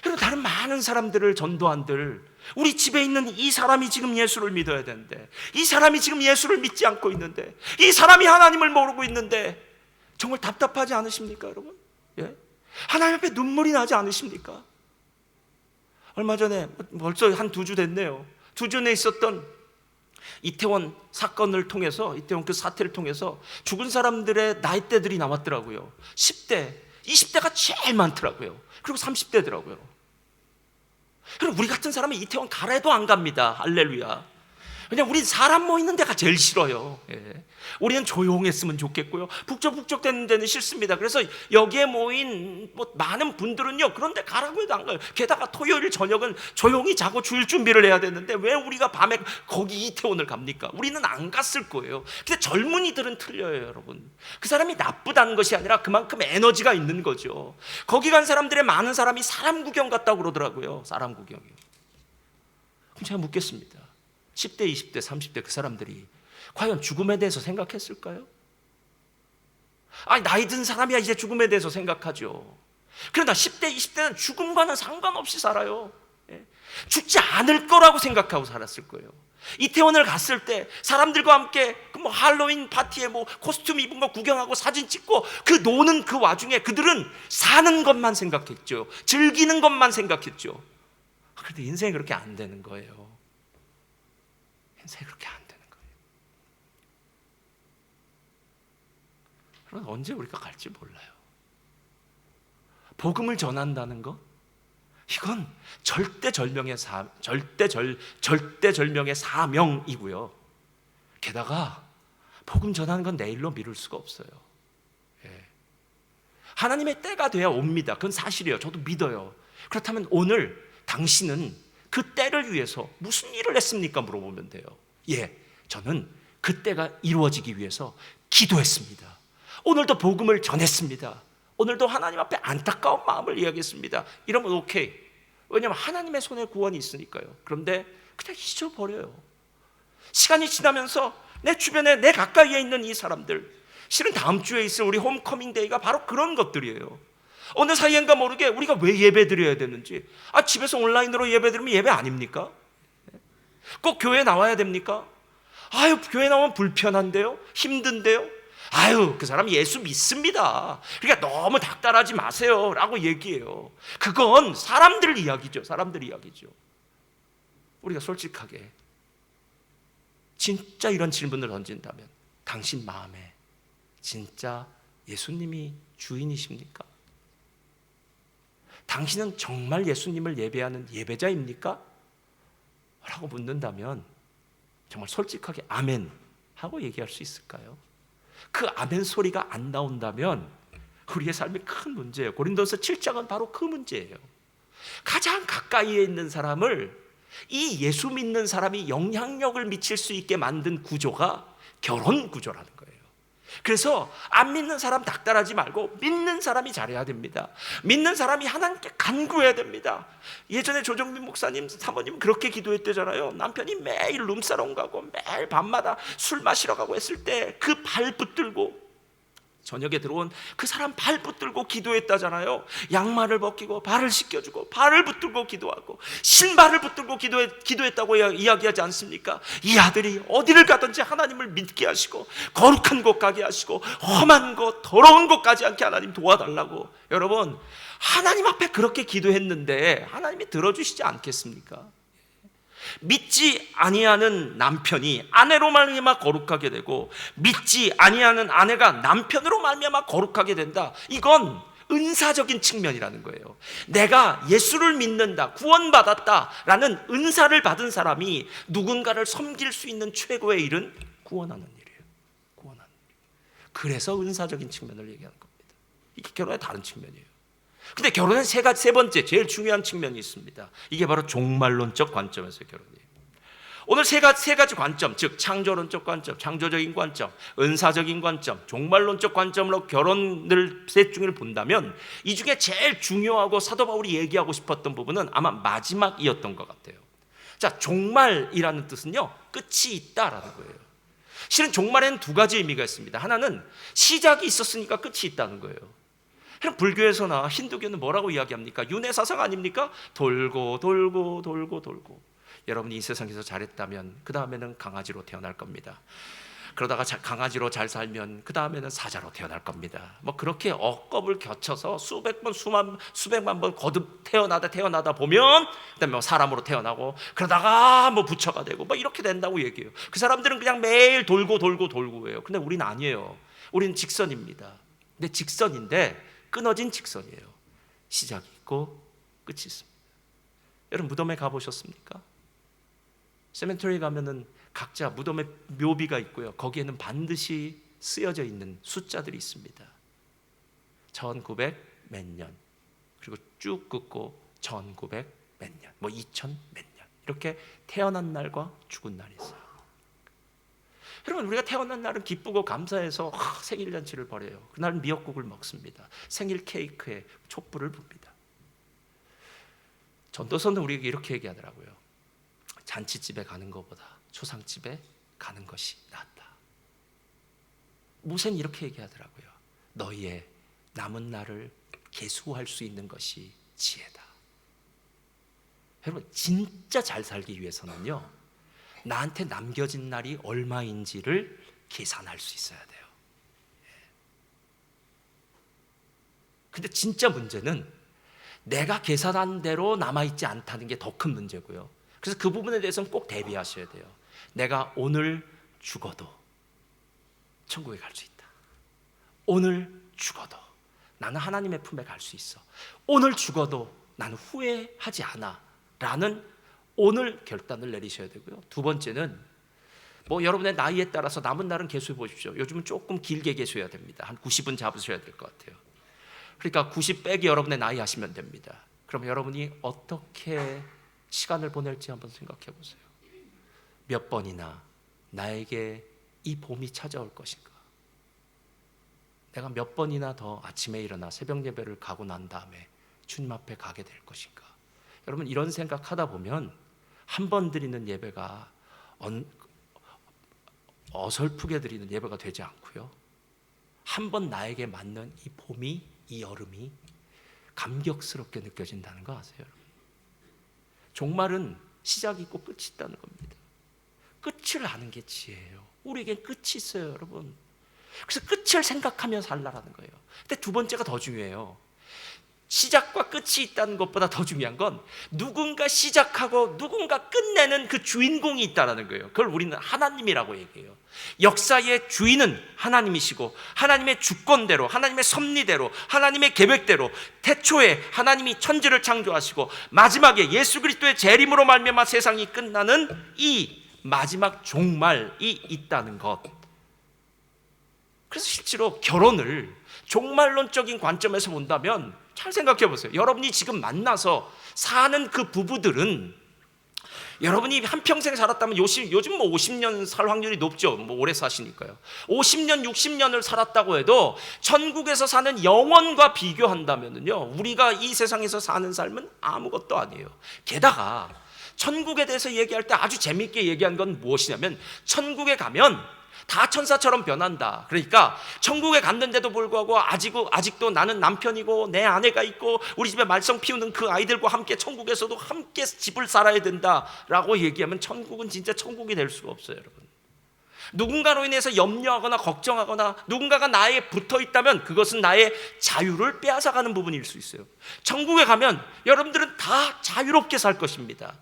그리고 다른 많은 사람들을 전도한들 우리 집에 있는 이 사람이 지금 예수를 믿어야 되는데 이 사람이 지금 예수를 믿지 않고 있는데 이 사람이 하나님을 모르고 있는데 정말 답답하지 않으십니까 여러분? 예? 하나님 앞에 눈물이 나지 않으십니까? 얼마 전에 벌써 한 2주 됐네요. 2주 내에 있었던 이태원 사건을 통해서 이태원 그 사태를 통해서 죽은 사람들의 나이대들이 나왔더라고요. 10대, 20대가 제일 많더라고요. 그리고 30대더라고요. 그리고 우리 같은 사람은 이태원 가래도 안 갑니다. 할렐루야. 그냥 우린 사람 모이는 데가 제일 싫어요. 예. 우리는 조용했으면 좋겠고요. 북적북적 되는 데는 싫습니다. 그래서 여기에 모인 많은 분들은요, 그런데 가라고 해도 안 가요. 게다가 토요일 저녁은 조용히 자고 주일 준비를 해야 되는데 왜 우리가 밤에 거기 이태원을 갑니까? 우리는 안 갔을 거예요. 근데 젊은이들은 틀려요, 여러분. 그 사람이 나쁘다는 것이 아니라 그만큼 에너지가 있는 거죠. 거기 간 사람들의 많은 사람이 사람 구경 갔다고 그러더라고요. 사람 구경이요. 그럼 제가 묻겠습니다. 10대, 20대, 30대 그 사람들이 과연 죽음에 대해서 생각했을까요? 나이 든 사람이야 이제 죽음에 대해서 생각하죠. 그러나 10대, 20대는 죽음과는 상관없이 살아요. 죽지 않을 거라고 생각하고 살았을 거예요. 이태원을 갔을 때 사람들과 함께 할로윈 파티에 코스튬 입은 거 구경하고 사진 찍고 그 노는 그 와중에 그들은 사는 것만 생각했죠. 즐기는 것만 생각했죠. 그런데 인생이 그렇게 안 되는 거예요. 인생이 그렇게 안 되는 거예요. 그럼 언제 우리가 갈지 몰라요. 복음을 전한다는 거, 이건 절대절명의 사명이고요. 게다가 복음 전하는 건 내일로 미룰 수가 없어요. 예. 하나님의 때가 돼야 옵니다. 그건 사실이에요. 저도 믿어요. 그렇다면 오늘 당신은 그 때를 위해서 무슨 일을 했습니까? 물어보면 돼요. 예, 저는 그 때가 이루어지기 위해서 기도했습니다. 오늘도 복음을 전했습니다. 오늘도 하나님 앞에 안타까운 마음을 이야기했습니다. 이러면 오케이. 왜냐하면 하나님의 손에 구원이 있으니까요. 그런데 그냥 잊어버려요. 시간이 지나면서 내 주변에, 내 가까이에 있는 이 사람들, 실은 다음 주에 있을 우리 홈커밍 데이가 바로 그런 것들이에요. 어느 사이인가 모르게 우리가 왜 예배 드려야 되는지, 집에서 온라인으로 예배 드리면 예배 아닙니까? 꼭 교회 나와야 됩니까? 교회 나오면 불편한데요? 힘든데요? 그 사람 예수 믿습니다. 그러니까 너무 닥달하지 마세요 라고 얘기해요. 그건 사람들 이야기죠. 우리가 솔직하게 진짜 이런 질문을 던진다면, 당신 마음에 진짜 예수님이 주인이십니까? 당신은 정말 예수님을 예배하는 예배자입니까? 라고 묻는다면 정말 솔직하게 아멘 하고 얘기할 수 있을까요? 그 아멘 소리가 안 나온다면 우리의 삶이 큰 문제예요. 고린도서 7장은 바로 그 문제예요. 가장 가까이에 있는 사람을, 이 예수 믿는 사람이 영향력을 미칠 수 있게 만든 구조가 결혼 구조라는 거예요. 그래서 안 믿는 사람 닥달하지 말고 믿는 사람이 잘해야 됩니다. 믿는 사람이 하나님께 간구해야 됩니다. 예전에 조정민 목사님 사모님 그렇게 기도했대잖아요. 남편이 매일 룸사롱 가고 매일 밤마다 술 마시러 가고 했을 때 그 발 붙들고, 저녁에 들어온 그 사람 발 붙들고 기도했다잖아요. 양말을 벗기고 발을 씻겨주고 발을 붙들고 기도하고 신발을 붙들고 기도했다고 이야기하지 않습니까? 이 아들이 어디를 가든지 하나님을 믿게 하시고 거룩한 곳 가게 하시고 험한 곳, 더러운 곳 가지 않게 하나님 도와달라고. 여러분, 하나님 앞에 그렇게 기도했는데 하나님이 들어주시지 않겠습니까? 믿지 아니하는 남편이 아내로 말미암아 거룩하게 되고, 믿지 아니하는 아내가 남편으로 말미암아 거룩하게 된다. 이건 은사적인 측면이라는 거예요. 내가 예수를 믿는다, 구원받았다라는 은사를 받은 사람이 누군가를 섬길 수 있는 최고의 일은 구원하는 일이에요. 구원하는 일. 그래서 은사적인 측면을 얘기하는 겁니다. 이게 결혼의 다른 측면이에요. 근데 결혼은 세 번째 제일 중요한 측면이 있습니다. 이게 바로 종말론적 관점에서의 결혼이에요. 오늘 세 가지 관점, 즉 창조론적 관점, 창조적인 관점, 은사적인 관점, 종말론적 관점으로 결혼을 셋 중을 본다면 이 중에 제일 중요하고 사도 바울이 얘기하고 싶었던 부분은 아마 마지막이었던 것 같아요. 자, 종말이라는 뜻은요, 끝이 있다라는 거예요. 실은 종말에는 두 가지 의미가 있습니다. 하나는 시작이 있었으니까 끝이 있다는 거예요. 그럼 불교에서나 힌두교는 뭐라고 이야기합니까? 윤회사상 아닙니까? 돌고 돌고 돌고 돌고. 여러분이 이 세상에서 잘했다면 그 다음에는 강아지로 태어날 겁니다. 그러다가 강아지로 잘 살면 그 다음에는 사자로 태어날 겁니다. 뭐 그렇게 억겁을 겨쳐서 수백 번, 수백만 번 거듭 태어나다 보면 그다음에 뭐 사람으로 태어나고, 그러다가 뭐 부처가 되고 뭐 이렇게 된다고 얘기해요. 그 사람들은 그냥 매일 돌고 해요. 근데 우리는 아니에요. 우리는 직선입니다. 근데 직선인데 끊어진 직선이에요. 시작이 있고 끝이 있습니다. 여러분, 무덤에 가보셨습니까? 세멘터리 가면은 각자 무덤에 묘비가 있고요. 거기에는 반드시 쓰여져 있는 숫자들이 있습니다. 1900 몇 년, 그리고 쭉 긋고 1900 몇 년, 뭐 2000 몇 년, 이렇게 태어난 날과 죽은 날이 있어요. 여러분, 우리가 태어난 날은 기쁘고 감사해서 생일 잔치를 벌여요. 그날은 미역국을 먹습니다. 생일 케이크에 촛불을 붑니다. 전도서는 우리에게 이렇게 얘기하더라고요. 잔치집에 가는 것보다 초상집에 가는 것이 낫다. 모세는 이렇게 얘기하더라고요. 너희의 남은 날을 계수할 수 있는 것이 지혜다. 여러분, 진짜 잘 살기 위해서는요, 나한테 남겨진 날이 얼마인지를 계산할 수 있어야 돼요. 근데 진짜 문제는 내가 계산한 대로 남아있지 않다는 게 더 큰 문제고요. 그래서 그 부분에 대해서는 꼭 대비하셔야 돼요. 내가 오늘 죽어도 천국에 갈 수 있다. 오늘 죽어도 나는 하나님의 품에 갈 수 있어. 오늘 죽어도 나는 후회하지 않아 라는 오늘 결단을 내리셔야 되고요. 두 번째는 여러분의 나이에 따라서 남은 날은 계수해 보십시오. 요즘은 조금 길게 계수해야 됩니다. 한 90은 잡으셔야 될 것 같아요. 그러니까 90 빼기 여러분의 나이 하시면 됩니다. 그럼 여러분이 어떻게 시간을 보낼지 한번 생각해 보세요. 몇 번이나 나에게 이 봄이 찾아올 것인가? 내가 몇 번이나 더 아침에 일어나 새벽 예배를 가고 난 다음에 주님 앞에 가게 될 것인가? 여러분, 이런 생각하다 보면 한 번 드리는 예배가 어설프게 드리는 예배가 되지 않고요, 한 번 나에게 맞는 이 봄이, 이 여름이 감격스럽게 느껴진다는 거 아세요? 여러분? 종말은 시작이 있고 끝이 있다는 겁니다. 끝을 아는 게 지혜예요. 우리에겐 끝이 있어요, 여러분. 그래서 끝을 생각하며 살라라는 거예요. 근데 두 번째가 더 중요해요. 시작과 끝이 있다는 것보다 더 중요한 건 누군가 시작하고 누군가 끝내는 그 주인공이 있다는 거예요. 그걸 우리는 하나님이라고 얘기해요. 역사의 주인은 하나님이시고, 하나님의 주권대로, 하나님의 섭리대로, 하나님의 계획대로 태초에 하나님이 천지를 창조하시고 마지막에 예수 그리스도의 재림으로 말미암아 세상이 끝나는 이 마지막 종말이 있다는 것. 그래서 실제로 결혼을 종말론적인 관점에서 본다면 잘 생각해 보세요. 여러분이 지금 만나서 사는 그 부부들은 여러분이 한평생 살았다면 요즘 50년 살 확률이 높죠. 오래 사시니까요. 50년, 60년을 살았다고 해도 천국에서 사는 영원과 비교한다면요, 우리가 이 세상에서 사는 삶은 아무것도 아니에요. 게다가 천국에 대해서 얘기할 때 아주 재미있게 얘기한 건 무엇이냐면, 천국에 가면 다 천사처럼 변한다. 그러니까 천국에 갔는데도 불구하고 아직도 나는 남편이고 내 아내가 있고 우리 집에 말썽 피우는 그 아이들과 함께 천국에서도 함께 집을 살아야 된다라고 얘기하면 천국은 진짜 천국이 될 수가 없어요, 여러분. 누군가로 인해서 염려하거나 걱정하거나 누군가가 나에 붙어 있다면 그것은 나의 자유를 빼앗아가는 부분일 수 있어요. 천국에 가면 여러분들은 다 자유롭게 살 것입니다.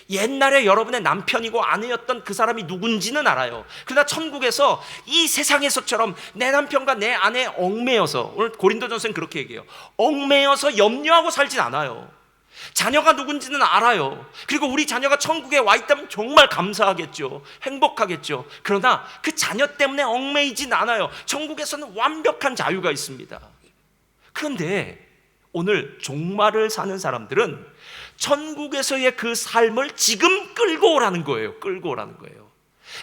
옛날에 여러분의 남편이고 아내였던 그 사람이 누군지는 알아요. 그러나 천국에서 이 세상에서처럼 내 남편과 내 아내에 얽매여서, 오늘 고린도전서는 그렇게 얘기해요. 얽매여서 염려하고 살진 않아요. 자녀가 누군지는 알아요. 그리고 우리 자녀가 천국에 와 있다면 정말 감사하겠죠. 행복하겠죠. 그러나 그 자녀 때문에 얽매이진 않아요. 천국에서는 완벽한 자유가 있습니다. 그런데 오늘 종말을 사는 사람들은 천국에서의 그 삶을 지금 끌고 오라는 거예요. 끌고 오라는 거예요.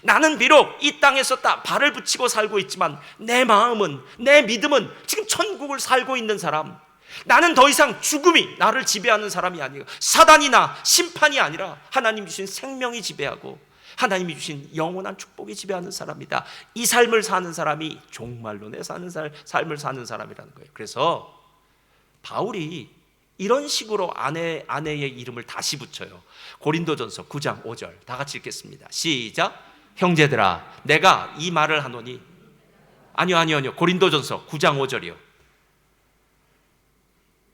나는 비록 이 땅에서 발을 붙이고 살고 있지만 내 마음은, 내 믿음은 지금 천국을 살고 있는 사람. 나는 더 이상 죽음이 나를 지배하는 사람이 아니에요. 사단이나 심판이 아니라 하나님이 주신 생명이 지배하고 하나님이 주신 영원한 축복이 지배하는 사람이다. 이 삶을 사는 사람이 종말론에 사는 삶을 사는 사람이라는 거예요. 그래서 바울이 이런 식으로 아내의 이름을 다시 붙여요. 고린도전서 9장 5절 다 같이 읽겠습니다. 시작. 형제들아, 내가 이 말을 하노니. 아니요. 고린도전서 9장 5절이요.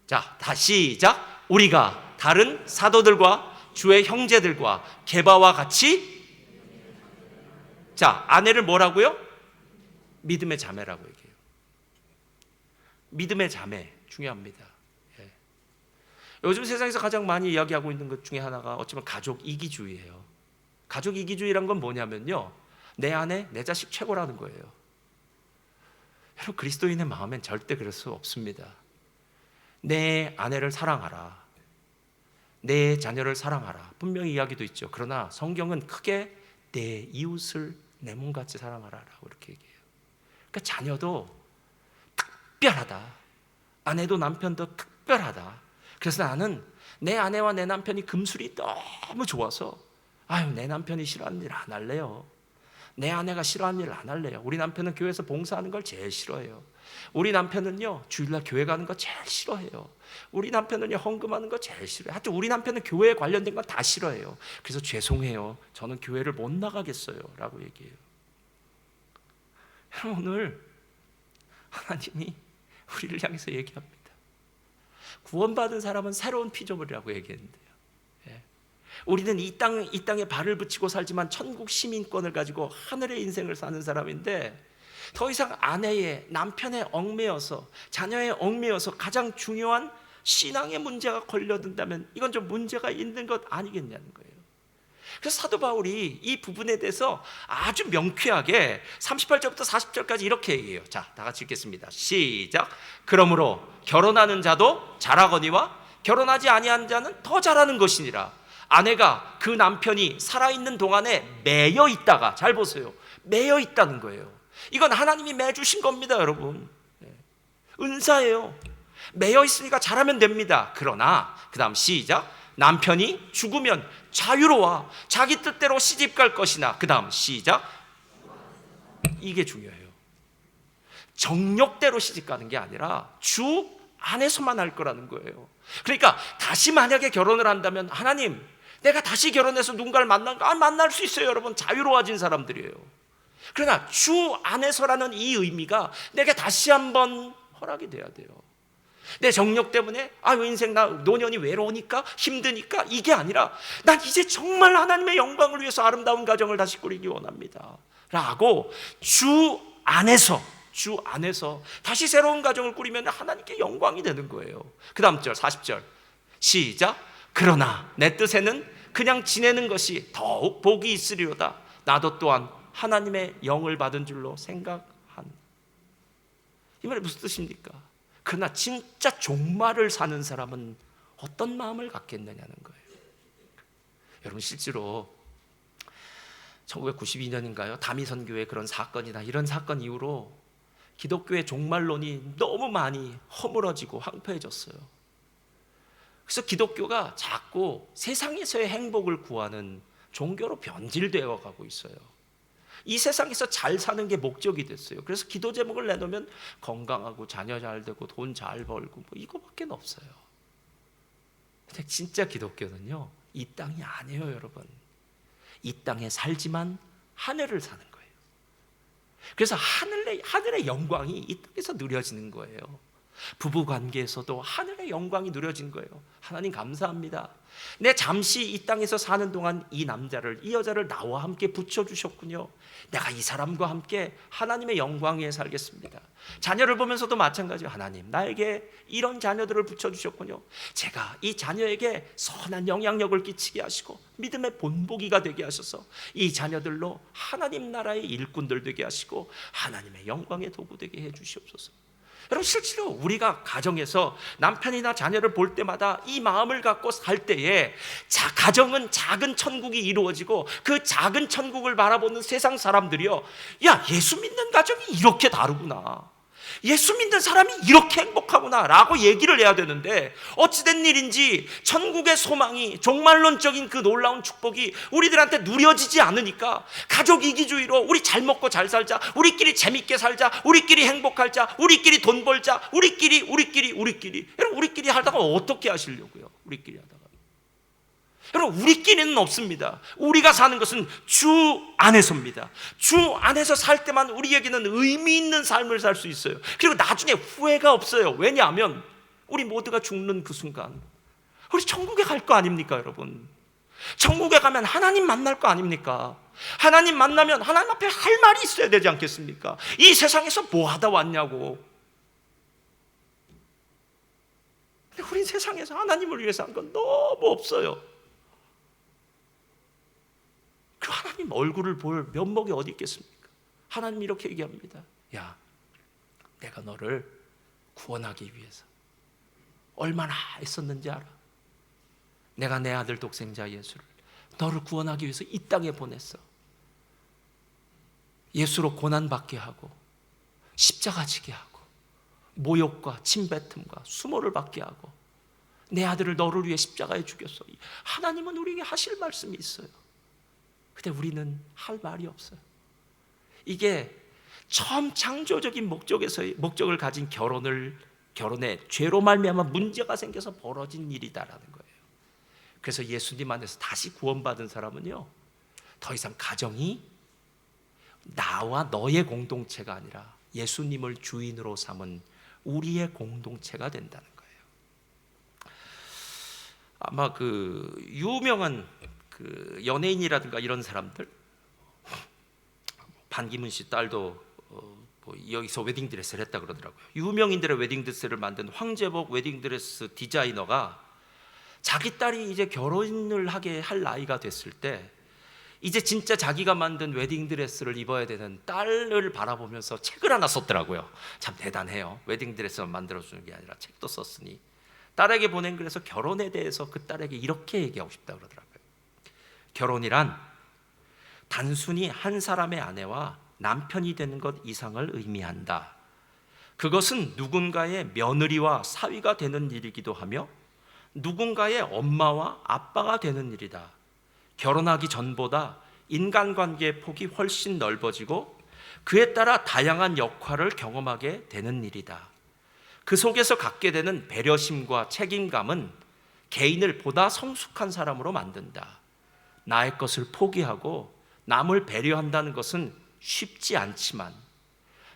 자, 다시 시작. 우리가 다른 사도들과 주의 형제들과 게바와 같이, 자, 아내를 뭐라고요? 믿음의 자매라고 얘기해요. 믿음의 자매 중요합니다. 요즘 세상에서 가장 많이 이야기하고 있는 것 중에 하나가 어쩌면 가족 이기주의예요. 가족 이기주의란 건 뭐냐면요, 내 아내, 내 자식 최고라는 거예요. 여러분, 그리스도인의 마음엔 절대 그럴 수 없습니다. 내 아내를 사랑하라, 내 자녀를 사랑하라, 분명히 이야기도 있죠. 그러나 성경은 크게 내 이웃을 내 몸같이 사랑하라라고 이렇게 얘기해요. 그러니까 자녀도 특별하다, 아내도 남편도 특별하다. 그래서 나는 내 아내와 내 남편이 금술이 너무 좋아서 내 남편이 싫어하는 일 안 할래요. 내 아내가 싫어하는 일 안 할래요. 우리 남편은 교회에서 봉사하는 걸 제일 싫어해요. 우리 남편은요, 주일날 교회 가는 거 제일 싫어해요. 우리 남편은요, 헌금하는 거 제일 싫어해요. 하여튼 우리 남편은 교회에 관련된 건 다 싫어해요. 그래서 죄송해요, 저는 교회를 못 나가겠어요 라고 얘기해요. 오늘 하나님이 우리를 향해서 얘기합니다. 구원받은 사람은 새로운 피조물이라고 얘기했는데요. 우리는 이 땅에 발을 붙이고 살지만 천국 시민권을 가지고 하늘의 인생을 사는 사람인데, 더 이상 아내의, 남편의 얽매여서, 자녀의 얽매여서 가장 중요한 신앙에 문제가 걸려든다면 이건 좀 문제가 있는 것 아니겠냐는 거예요. 그래서 사도 바울이 이 부분에 대해서 아주 명쾌하게 38절부터 40절까지 이렇게 얘기해요. 자, 다 같이 읽겠습니다. 시작. 그러므로 결혼하는 자도 잘하거니와 결혼하지 아니한 자는 더 잘하는 것이니라. 아내가 그 남편이 살아있는 동안에 매여 있다가, 잘 보세요, 매여 있다는 거예요. 이건 하나님이 매주신 겁니다, 여러분. 은사예요. 매여 있으니까 잘하면 됩니다. 그러나 그 다음 시작. 남편이 죽으면 자유로워 자기 뜻대로 시집갈 것이나, 그 다음 시작. 이게 중요해요. 정욕대로 시집가는 게 아니라 주 안에서만 할 거라는 거예요. 그러니까 다시 만약에 결혼을 한다면, 하나님, 내가 다시 결혼해서 누군가를 만날 수 있어요. 여러분, 자유로워진 사람들이에요. 그러나 주 안에서라는 이 의미가 내게 다시 한번 허락이 돼야 돼요. 내 정력 때문에 인생 노년이 외로우니까 힘드니까 이게 아니라, 난 이제 정말 하나님의 영광을 위해서 아름다운 가정을 다시 꾸리기 원합니다 라고 주 안에서 다시 새로운 가정을 꾸리면 하나님께 영광이 되는 거예요. 그 다음 절 40절 시작. 그러나 내 뜻에는 그냥 지내는 것이 더욱 복이 있으리로다. 나도 또한 하나님의 영을 받은 줄로 생각한. 이 말이 무슨 뜻입니까? 그러나 진짜 종말을 사는 사람은 어떤 마음을 갖겠느냐는 거예요. 여러분, 실제로 1992년인가요? 다미선교회 그런 사건이나 이런 사건 이후로 기독교의 종말론이 너무 많이 허물어지고 황폐해졌어요. 그래서 기독교가 자꾸 세상에서의 행복을 구하는 종교로 변질되어 가고 있어요. 이 세상에서 잘 사는 게 목적이 됐어요. 그래서 기도 제목을 내놓으면 건강하고 자녀 잘 되고 돈 잘 벌고 이거밖에 없어요. 근데 진짜 기독교는요, 이 땅이 아니에요, 여러분. 이 땅에 살지만 하늘을 사는 거예요. 그래서 하늘의 영광이 이 땅에서 누려지는 거예요. 부부 관계에서도 하늘의 영광이 누려진 거예요. 하나님 감사합니다. 내 잠시 이 땅에서 사는 동안 이 남자를, 이 여자를 나와 함께 붙여주셨군요. 내가 이 사람과 함께 하나님의 영광 위에 살겠습니다. 자녀를 보면서도 마찬가지예요. 하나님, 나에게 이런 자녀들을 붙여주셨군요. 제가 이 자녀에게 선한 영향력을 끼치게 하시고 믿음의 본보기가 되게 하셔서 이 자녀들로 하나님 나라의 일꾼들 되게 하시고 하나님의 영광의 도구 되게 해주시옵소서. 여러분, 실제로 우리가 가정에서 남편이나 자녀를 볼 때마다 이 마음을 갖고 살 때에 가정은 작은 천국이 이루어지고, 그 작은 천국을 바라보는 세상 사람들이요, 야, 예수 믿는 가정이 이렇게 다르구나, 예수 믿는 사람이 이렇게 행복하구나 라고 얘기를 해야 되는데, 어찌된 일인지 천국의 소망이, 종말론적인 그 놀라운 축복이 우리들한테 누려지지 않으니까 가족 이기주의로 우리 잘 먹고 잘 살자, 우리끼리 재밌게 살자, 우리끼리 행복할자, 우리끼리 돈 벌자, 우리끼리. 여러분, 우리끼리 하다가 어떻게 하시려고요? 우리끼리 하다가, 여러분, 우리끼리는 없습니다. 우리가 사는 것은 주 안에서입니다. 주 안에서 살 때만 우리에게는 의미 있는 삶을 살 수 있어요. 그리고 나중에 후회가 없어요. 왜냐하면 우리 모두가 죽는 그 순간 우리 천국에 갈 거 아닙니까, 여러분? 천국에 가면 하나님 만날 거 아닙니까? 하나님 만나면 하나님 앞에 할 말이 있어야 되지 않겠습니까? 이 세상에서 뭐 하다 왔냐고. 근데 우린 세상에서 하나님을 위해서 한 건 너무 없어요. 그 하나님 얼굴을 볼 면목이 어디 있겠습니까? 하나님 이렇게 얘기합니다. 야, 내가 너를 구원하기 위해서 얼마나 애썼는지 알아? 내가 내 아들 독생자 예수를 너를 구원하기 위해서 이 땅에 보냈어. 예수로 고난받게 하고 십자가 지게 하고 모욕과 침뱉음과 수모를 받게 하고 내 아들을 너를 위해 십자가에 죽였어. 하나님은 우리에게 하실 말씀이 있어요. 근데 우리는 할 말이 없어요. 이게 처음 창조적인 목적을 가진 결혼에 죄로 말미암아 문제가 생겨서 벌어진 일이다라는 거예요. 그래서 예수님 안에서 다시 구원받은 사람은요, 더 이상 가정이 나와 너의 공동체가 아니라 예수님을 주인으로 삼은 우리의 공동체가 된다는 거예요. 아마 그 유명한 그 연예인이라든가 이런 사람들, 반기문 씨 딸도 뭐 여기서 웨딩드레스를 했다 그러더라고요. 유명인들의 웨딩드레스를 만든 황제복 웨딩드레스 디자이너가 자기 딸이 이제 결혼을 하게 할 나이가 됐을 때 이제 진짜 자기가 만든 웨딩드레스를 입어야 되는 딸을 바라보면서 책을 하나 썼더라고요. 참 대단해요. 웨딩드레스만 만들어주는 게 아니라 책도 썼으니 딸에게 보낸 글에서 결혼에 대해서 그 딸에게 이렇게 얘기하고 싶다 그러더라고요. 결혼이란 단순히 한 사람의 아내와 남편이 되는 것 이상을 의미한다. 그것은 누군가의 며느리와 사위가 되는 일이기도 하며 누군가의 엄마와 아빠가 되는 일이다. 결혼하기 전보다 인간관계의 폭이 훨씬 넓어지고 그에 따라 다양한 역할을 경험하게 되는 일이다. 그 속에서 갖게 되는 배려심과 책임감은 개인을 보다 성숙한 사람으로 만든다. 나의 것을 포기하고 남을 배려한다는 것은 쉽지 않지만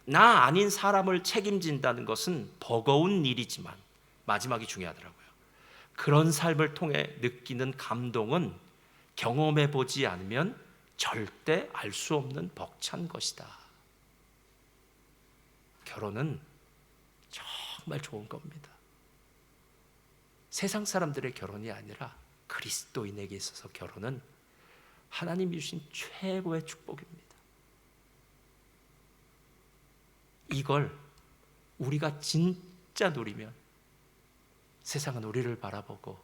나 아닌 사람을 책임진다는 것은 버거운 일이지만 마지막이 중요하더라고요. 그런 삶을 통해 느끼는 감동은 경험해 보지 않으면 절대 알 수 없는 벅찬 것이다. 결혼은 정말 좋은 겁니다. 세상 사람들의 결혼이 아니라 그리스도인에게 있어서 결혼은 하나님이 주신 최고의 축복입니다. 이걸 우리가 진짜 누리면 세상은 우리를 바라보고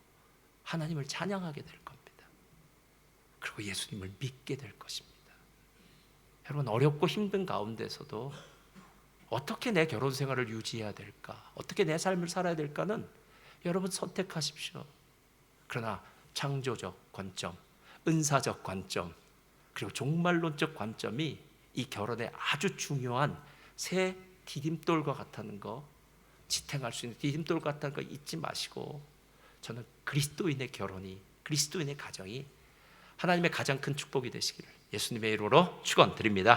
하나님을 찬양하게 될 겁니다. 그리고 예수님을 믿게 될 것입니다. 여러분, 어렵고 힘든 가운데서도 어떻게 내 결혼 생활을 유지해야 될까? 어떻게 내 삶을 살아야 될까는 여러분 선택하십시오. 그러나 창조적 관점, 은사적 관점, 그리고 종말론적 관점이 이 결혼의 아주 중요한 새 디딤돌과 같다는 거, 지탱할 수 있는 디딤돌 같다는 거 잊지 마시고, 저는 그리스도인의 결혼이, 그리스도인의 가정이 하나님의 가장 큰 축복이 되시기를 예수님의 이름으로 축원드립니다.